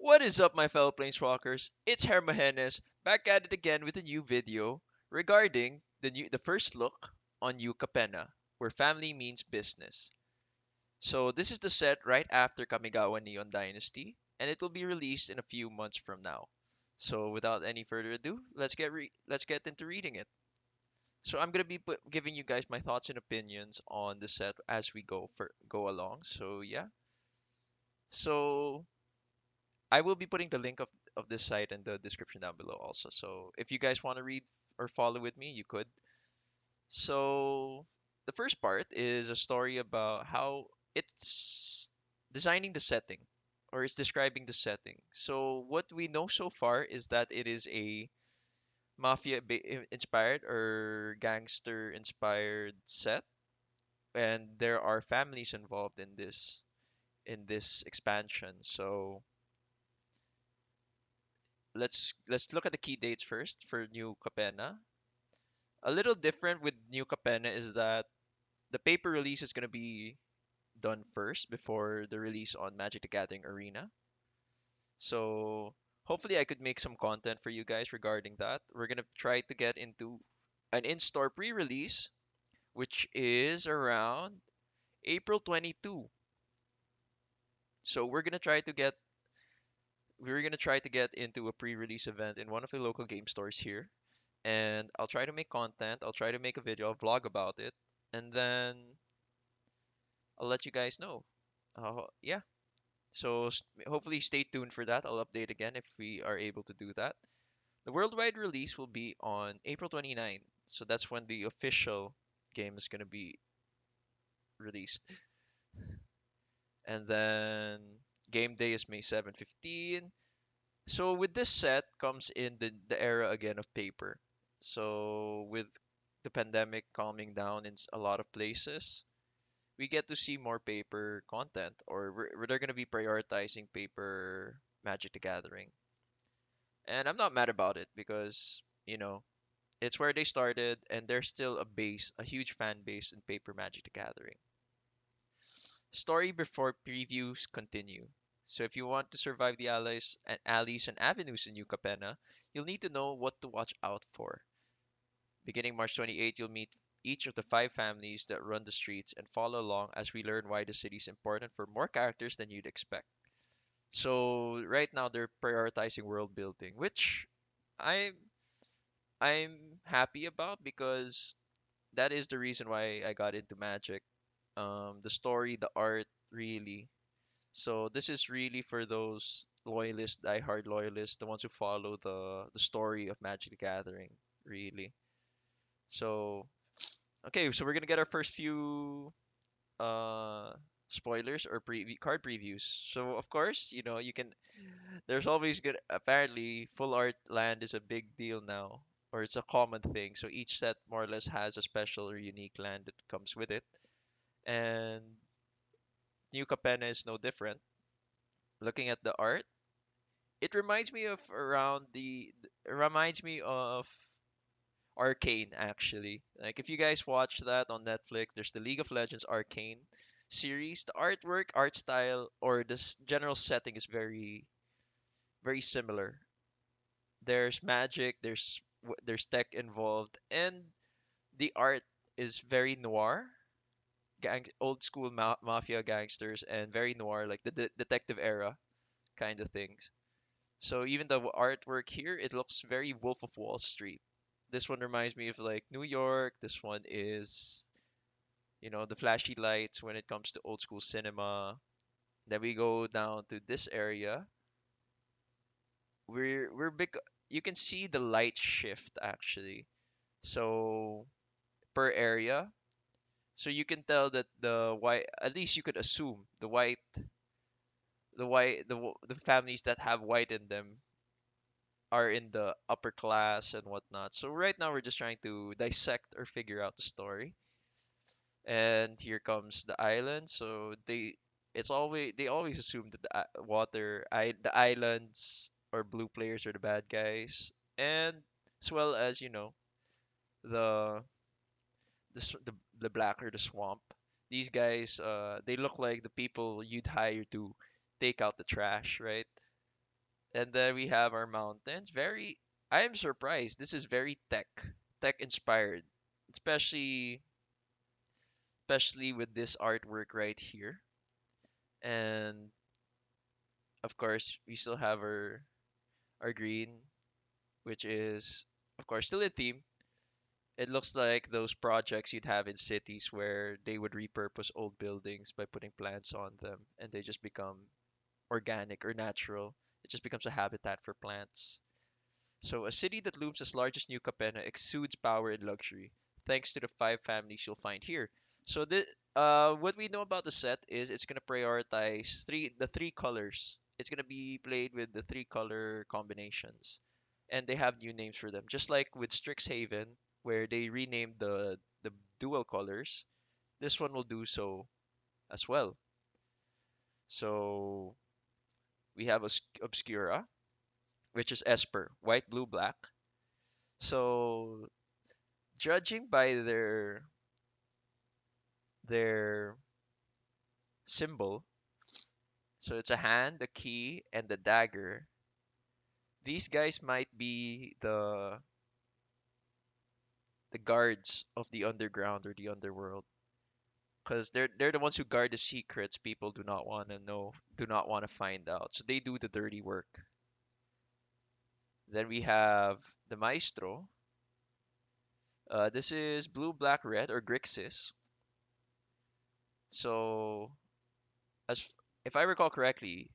What is up, my fellow planeswalkers? It's Hermogenes back at it again with a new video regarding the first look on New Capenna, where family means business. So this is the set right after Kamigawa Neon Dynasty, and it will be released in a few months from now. So without any further ado, let's get into reading it. So I'm gonna be giving you guys my thoughts and opinions on the set as we go along. So yeah. So I will be putting the link of this site in the description down below also. So if you guys want to read or follow with me, you could. So the first part is a story about how it's designing the setting or it's describing the setting. So what we know so far is that it is a inspired or gangster inspired set, and there are families involved in this expansion. So let's look at the key dates first for New Capenna. A little different with New Capenna is that the paper release is going to be done first before the release on Magic the Gathering Arena. So hopefully I could make some content for you guys regarding that. We're going to try to get into an in-store pre-release, which is around April 22. So we're going to try to get into a pre-release event in one of the local game stores here, and I'll try to make content. I'll try to make a video, a vlog about it, and then I'll let you guys know. Yeah. So hopefully stay tuned for that. I'll update again if we are able to do that. The worldwide release will be on April 29th. So that's when the official game is going to be released. And then game day is May 7, 15. So with this set comes in the era again of paper. So with the pandemic calming down in a lot of places, we get to see more paper content, or they're going to be prioritizing paper Magic the Gathering. And I'm not mad about it because, it's where they started and there's still a huge fan base in paper Magic the Gathering. Story before previews continue. So if you want to survive the alleys and avenues in New Capenna, you'll need to know what to watch out for. Beginning March 28th, you'll meet each of the five families that run the streets and follow along as we learn why the city is important for more characters than you'd expect. So right now they're prioritizing world building, which I'm I'm happy about because that is the reason why I got into Magic. The story, the art, really. So this is really for those loyalists, diehard loyalists, the ones who follow the story of Magic the Gathering, really. So okay, so we're gonna get our first few uh spoilers or card previews. So of course, you can there's always good apparently full art land is a big deal now, or it's a common thing. So each set more or less has a special or unique land that comes with it. And New Capenna is no different. Looking at the art, it reminds me of it reminds me of Arcane actually. Like if you guys watch that on Netflix, there's the League of Legends Arcane series. The artwork, art style, or this general setting is very similar. There's magic, there's tech involved, and the art is very noir, old school mafia gangsters, and very noir, like the detective era kind of things. So even the artwork here, it looks very Wolf of Wall Street. This one reminds me of like New York. This one is, the flashy lights when it comes to old school cinema. Then we go down to this area. We're big. You can see the light shift actually. So per area, so you can tell that the white, at least you could assume the families that have white in them are in the upper class and whatnot. So right now we're just trying to dissect or figure out the story. And here comes the island. So they always assume that the islands or blue players are the bad guys, and as well as the the black or the swamp. These guys, they look like the people you'd hire to take out the trash, right? And then we have our mountains. Very, I am surprised. This is very tech inspired, especially especially with this artwork right here. And of course, we still have our green, which is of course still a theme. It looks like those projects you'd have in cities where they would repurpose old buildings by putting plants on them, and they just become organic or natural. It just becomes a habitat for plants. So, a city that looms as large as New Capenna exudes power and luxury, thanks to the five families you'll find here. So, what we know about the set is it's gonna prioritize the three colors. It's gonna be played with the three color combinations, and they have new names for them. Just like with Strixhaven, where they renamed the dual colors, this one will do so as well. So we have Obscura, which is Esper, white, blue, black. So judging by their symbol, so it's a hand, the key, and the dagger. These guys might be the guards of the underground or the underworld, because they're the ones who guard the secrets people do not want to know, do not want to find out. So they do the dirty work. Then we have the maestro. This is blue, black, red, or Grixis. So as if I recall correctly,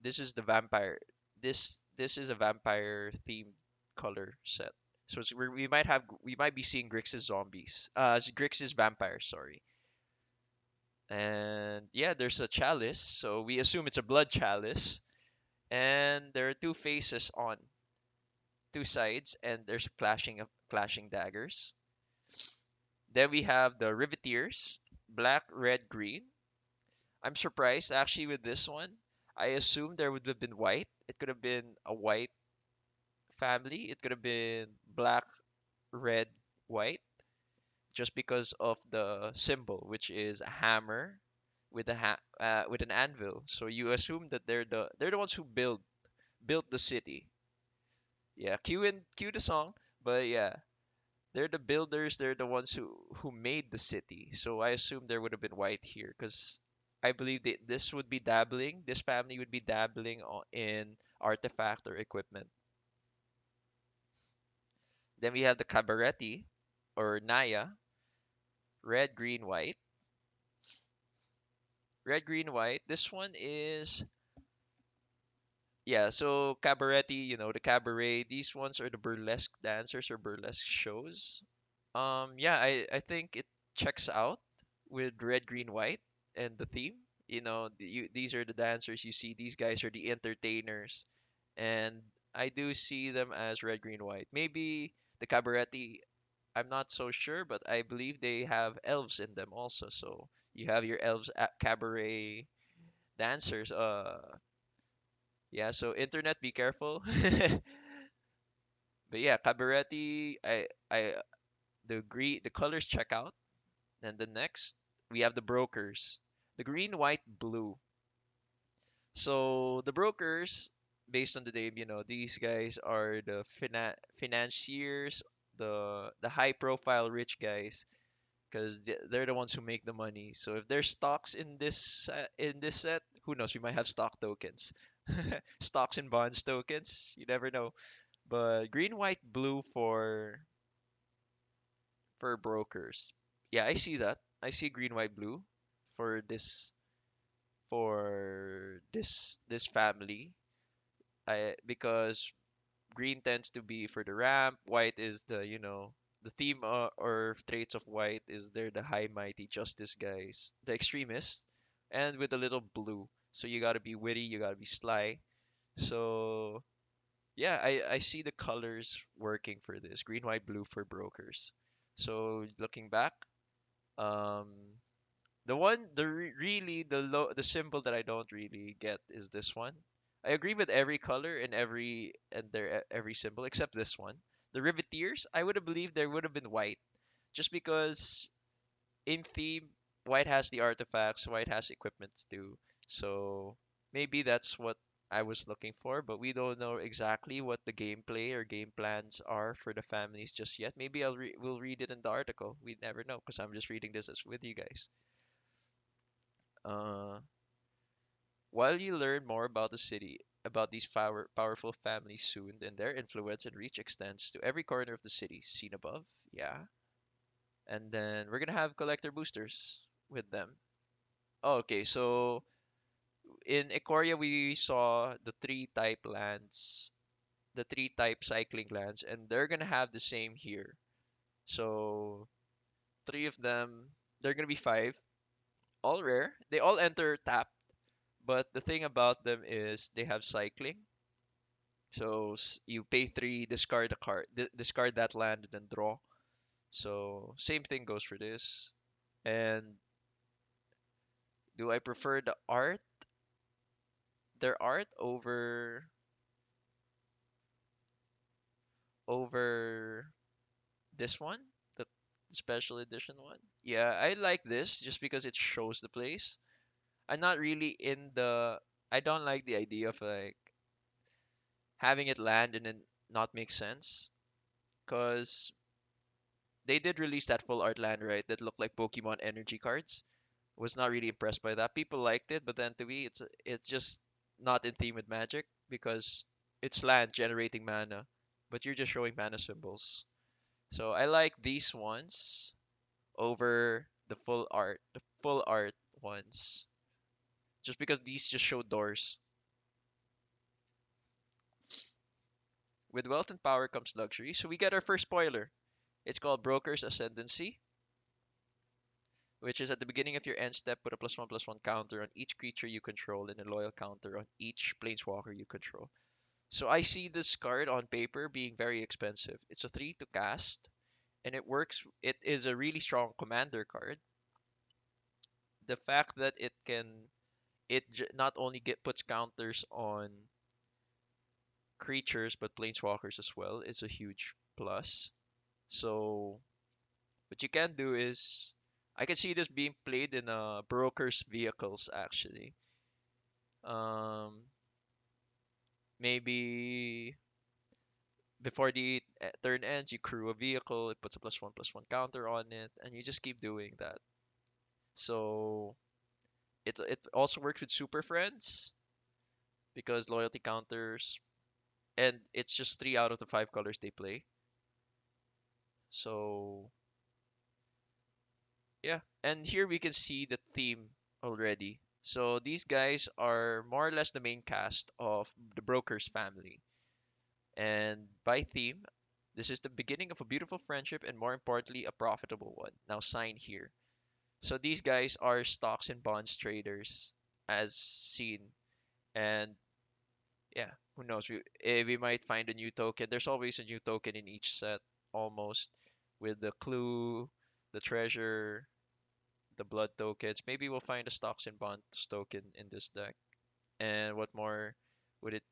this is the vampire. This is a vampire themed color set. So we might be seeing Grixis zombies. Grixis vampires, sorry. And yeah, there's a chalice, so we assume it's a blood chalice. And there are two faces on two sides, and there's a clashing daggers. Then we have the riveteers, black, red, green. I'm surprised actually with this one. I assumed there would have been white. It could have been a white family. It could have been black, red, white, just because of the symbol, which is a hammer with with an anvil. So you assume that they're the ones who built the city. Yeah, cue the song, but yeah, they're the builders. They're the ones who made the city. So I assume there would have been white here because I believe that this would be dabbling. This family would be dabbling in artifact or equipment. Then we have the Cabaretti or Naya, red, green, white. Red, green, white. This one is yeah. So Cabaretti, the cabaret. These ones are the burlesque dancers or burlesque shows. Yeah, I think it checks out with red, green, white and the theme. These are the dancers you see. These guys are the entertainers, and I do see them as red, green, white. Maybe the cabaretti. I'm not so sure, but I believe they have elves in them also. So you have your elves at cabaret dancers. Yeah. So internet, be careful. But yeah, cabaretti. The colors check out. And the next, we have the brokers. The green, white, blue. So the brokers, based on the name, these guys are the financiers, the high profile rich guys, because they're the ones who make the money. So if there's stocks in this set, who knows? We might have stock tokens, stocks and bonds tokens. You never know. But green, white, blue for brokers. Yeah, I see that. I see green, white, blue for this family. I Because green tends to be for the ramp, white is the theme or traits of white is they're the high mighty justice guys, the extremists, and with a little blue. So you gotta be witty, you gotta be sly. So yeah, I see the colors working for this green, white, blue for brokers. So looking back, um, the one, really the symbol that I don't really get is this one. I agree with every color and every symbol except this one. The riveteers, I would have believed there would have been white, just because in theme, white has the artifacts, white has equipments too. So maybe that's what. I was looking for, but we don't know exactly what the gameplay or game plans are for the families just yet. Maybe we'll read it in the article. We never know because I'm just reading this as with you guys. Uh, while you learn more about the city, about these powerful families soon, and their influence and reach extends to every corner of the city, seen above. Yeah. And then we're gonna have collector boosters with them. Oh, okay, so in Ikoria we saw the three type cycling lands, and they're gonna have the same here. So three of them, they're gonna be five, all rare. They all enter tap, but the thing about them is they have cycling. So you pay three, discard a card, discard that land, and then draw. So same thing goes for this. And do I prefer their art over this one, the special edition one? Yeah, I like this just because it shows the place. I'm not really in the. I don't like the idea of like having it land and then not make sense. Cause they did release that full art land, right? That looked like Pokemon energy cards. Was not really impressed by that. People liked it, but then to me, it's just not in theme with Magic because it's land generating mana, but you're just showing mana symbols. So I like these ones over the full art ones, just because these just show doors. With wealth and power comes luxury. So we get our first spoiler. It's called Broker's Ascendancy, which is at the beginning of your end step, put a +1/+1 counter on each creature you control and a loyal counter on each planeswalker you control. So I see this card on paper being very expensive. It's a 3 to cast, and it works. It is a really strong commander card. The fact that not only puts counters on creatures but planeswalkers as well is a huge plus. So what you can do is I can see this being played in broker's vehicles actually. Um, maybe before the turn ends, you crew a vehicle, it puts a +1/+1 counter on it, and you just keep doing that. So it also works with super friends because loyalty counters, and it's just 3 out of the 5 colors they play. So yeah, and here we can see the theme already. So these guys are more or less the main cast of the Broker's family. And by theme, this is the beginning of a beautiful friendship and more importantly, a profitable one. Now sign here. So these guys are stocks and bonds traders as seen. And yeah, who knows? We might find a new token. There's always a new token in each set, almost, with the clue, the treasure, the blood tokens. Maybe we'll find a stocks and bonds token in this deck. And what more would it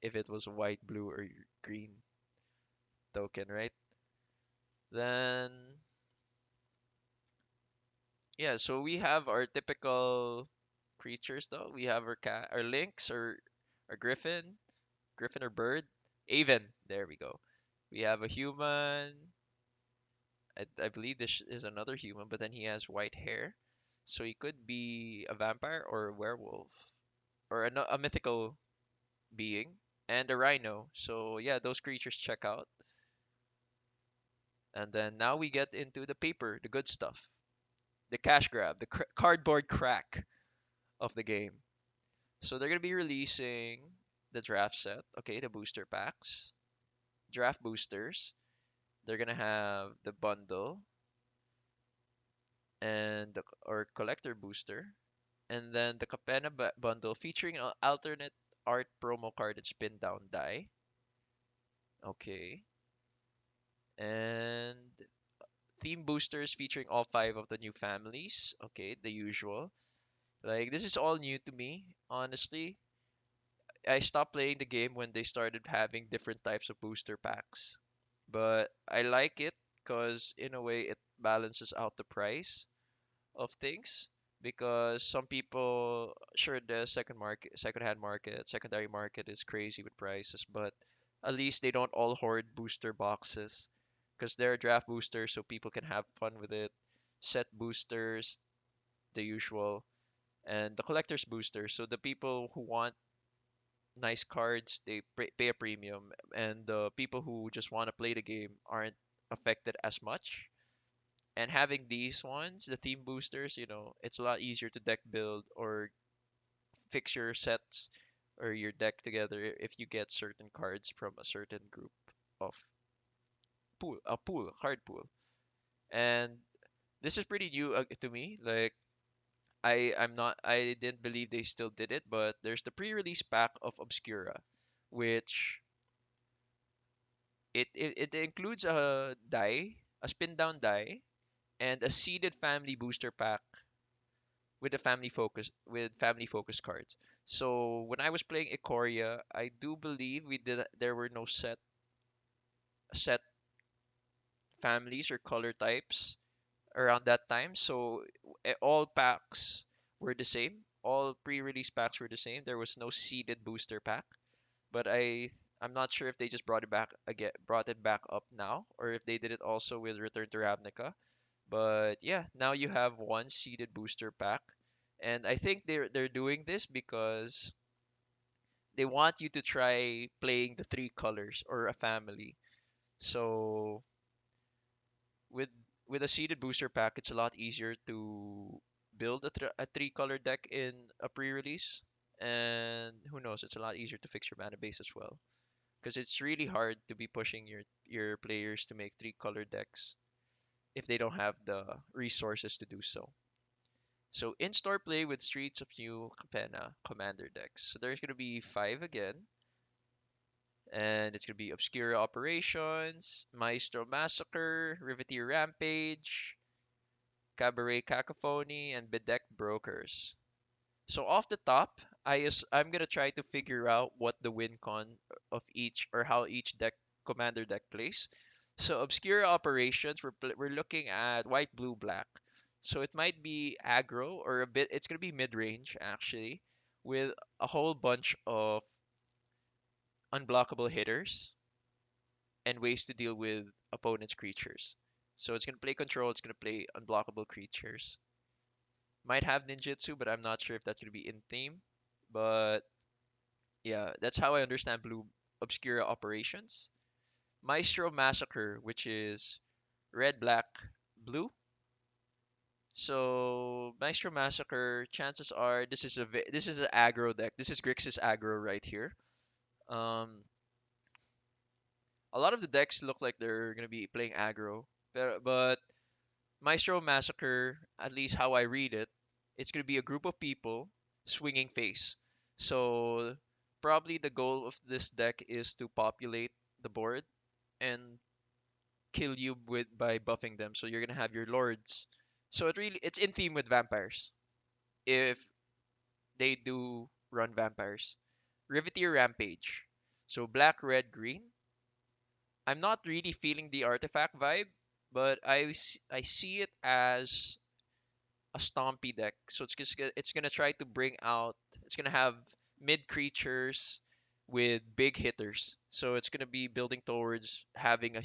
if it was a white, blue, or green token, right? Then yeah, so we have our typical creatures though. We have our lynx or our griffin or bird, Aven. There we go. We have a human. I believe this is another human, but then he has white hair, so he could be a vampire or a werewolf or a mythical being, and a rhino. So yeah, those creatures check out. And then now we get into the paper, the good stuff, the cash grab, the cardboard crack of the game. So they're gonna be releasing the draft set, okay, the booster packs, draft boosters. They're gonna have the bundle and the or collector booster, and then the Capenna bundle featuring an alternate art promo card and spin down die. Okay, and theme boosters featuring all 5 of the new families. Okay, the usual. Like this is all new to me, honestly. I stopped playing the game when they started having different types of booster packs. But I like it because in a way it balances out the price of things. because some people, sure, the second-hand market, secondary market is crazy with prices, but at least they don't all hoard booster boxes because they're draft boosters, so people can have fun with it. Set boosters, the usual, and the collector's boosters. So the people who want nice cards, they pay a premium, and the people who just want to play the game aren't affected as much. And having these ones, the team boosters, it's a lot easier to deck build or fix your sets or your deck together if you get certain cards from a certain group of a card pool. And this is pretty new to me. Like I didn't believe they still did it, but there's the pre-release pack of Obscura, which it includes a spin down die, and a seeded family booster pack with family focus cards. So when I was playing Ikoria, I do believe there were no set families or color types around that time. So all packs were the same. All pre-release packs were the same. There was no seeded booster pack. But I'm not sure if they just brought it back up now, or if they did it also with Return to Ravnica. But yeah, now you have one seeded booster pack, and I think they're doing this because they want you to try playing the three colors or a family. So with with a seeded booster pack, it's a lot easier to build a three color deck in a pre-release, and who knows, it's a lot easier to fix your mana base as well. Because it's really hard to be pushing your players to make three color decks if they don't have the resources to do so. So in-store play with Streets of New Capenna commander decks. So there's gonna be five again, and it's gonna be Obscura Operations, Maestro Massacre, Riveteer Rampage, Cabaret Cacophony, and Bedecked Brokers. So off the top, I'm gonna try to figure out what the win con of each or how each commander deck plays. So obscure operations, we're looking at white, blue, black. So it might be aggro or a bit. It's gonna be mid range actually, with a whole bunch of unblockable hitters and ways to deal with opponent's creatures. So it's gonna play control. It's gonna play unblockable creatures. Might have ninjutsu, but I'm not sure if that's gonna be in theme. But yeah, that's how I understand Blue Obscura operations. Maestro Massacre, which is red, black, blue. So Maestro Massacre, chances are this is an aggro deck. This is Grixis aggro right here. Um, a lot of the decks look like they're gonna be playing aggro, but Maestro Massacre, at least how I read it, it's gonna be a group of people swinging face. So probably the goal of this deck is to populate the board and kill you with by buffing them. So you're gonna have your lords. So it's in theme with vampires. If they do run vampires. Riveteer Rampage. So black, red, green. I'm not really feeling the artifact vibe, but I see it as a stompy deck. So it's gonna try to bring out. It's gonna have mid creatures with big hitters. So it's gonna be building towards having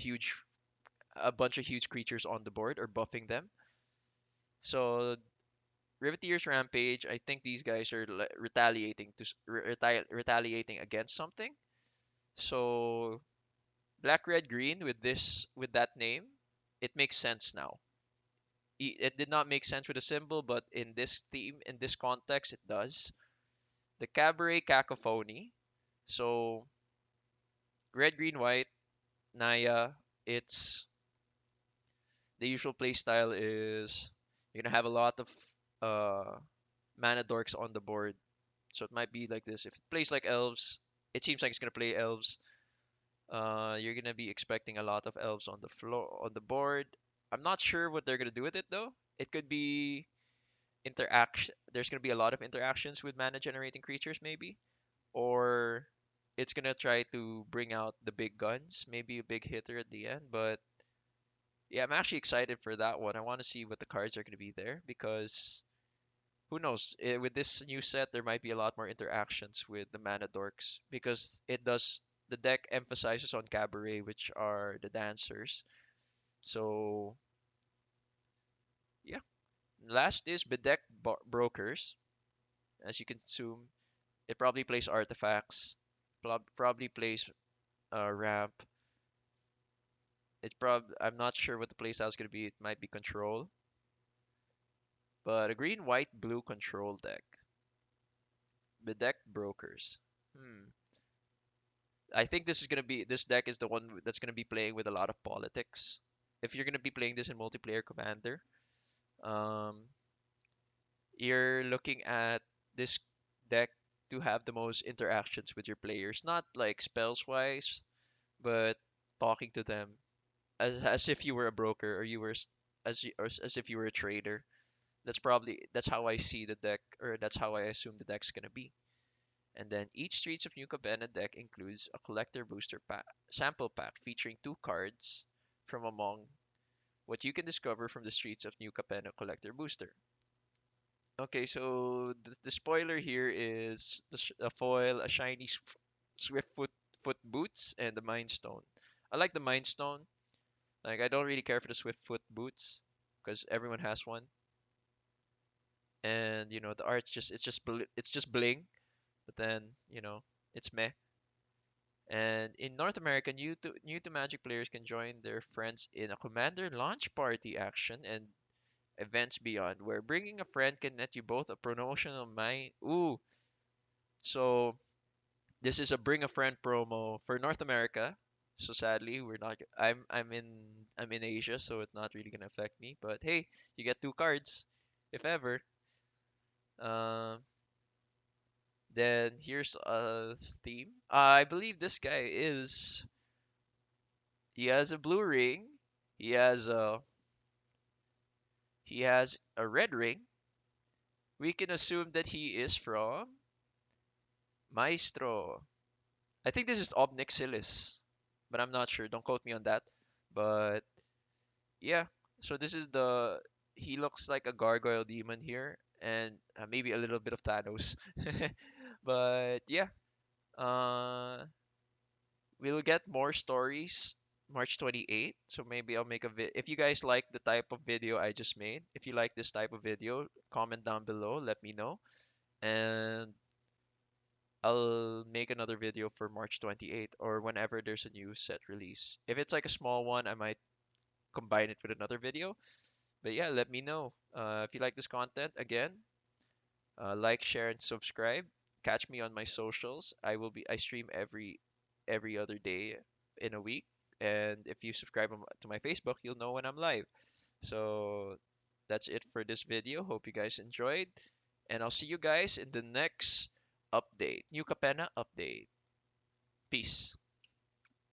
a bunch of huge creatures on the board or buffing them. So Riveteer's Rampage, I think these guys are retaliating against something. So black, red, green with that name, it makes sense now. It did not make sense with a symbol, but in this theme, in this context, it does. The Cabaret Cacophony. So red, green, white, Naya. It's the usual play style is you're gonna have a lot of uh mana dorks on the board. So it might be like this. If it plays like elves, it seems like it's gonna play elves. You're gonna be expecting a lot of elves on the floor on the board. I'm not sure what they're gonna do with it though. It could be interaction. There's gonna be a lot of interactions with mana generating creatures maybe, or it's gonna try to bring out the big guns, maybe a big hitter at the end. But yeah, I'm actually excited for that one. I want to see what the cards are gonna be there because Who knows? With this new set, there might be a lot more interactions with the mana dorks because it does the deck emphasizes on cabaret, which are the dancers. So yeah. Last is bedeck brokers. As you can assume, it probably plays artifacts, probably plays ramp. I'm not sure what the playstyle is gonna be. It might be control, but a green, white, blue control deck. Bedeck brokers. Hmm. I think this deck is the one that's gonna be playing with a lot of politics. If you're gonna be playing this in multiplayer commander, um, you're looking at this deck to have the most interactions with your players, not like spells wise, but talking to them as if you were a broker or you were as if you were a trader. That's how I see the deck, or that's how I assume the deck's gonna be. And then each Streets of New Capenna deck includes a collector booster pack, sample pack featuring two cards from among what you can discover from the Streets of New Capenna collector booster. Okay, so the spoiler here is a foil, a shiny Swift foot boots, and the Mind Stone. I like the Mind Stone. Like I don't really care for the Swift foot boots because everyone has one, and the art's it's just bling, but then it's meh. And in North America, new to Magic players can join their friends in a Commander launch party action and events beyond, where bringing a friend can net you both a promotional mine. Ooh, so this is a bring a friend promo for North America. So sadly, we're not. I'm in Asia, so it's not really gonna affect me. But hey, you get two cards, if ever. Um, then here's a Steam. I believe this guy is. He has a blue ring. He has a he has a red ring. We can assume that he is from Maestro. I think this is Obnixilis, but I'm not sure. Don't quote me on that. But yeah, so this is the he looks like a gargoyle demon here, and maybe a little bit of Thanos. But yeah, uh, we'll get more stories March 28th. So maybe I'll make a if you guys like the type of video I just made, if you like this type of video, comment down below, let me know, and I'll make another video for March 28th or whenever there's a new set release. If it's like a small one, I might combine it with another video. But yeah, let me know. If you like this content, again, like, share, and subscribe. Catch me on my socials. I stream every other day in a week. And if you subscribe to my Facebook, you'll know when I'm live. So that's it for this video. Hope you guys enjoyed. And I'll see you guys in the next update. New Capenna update. Peace.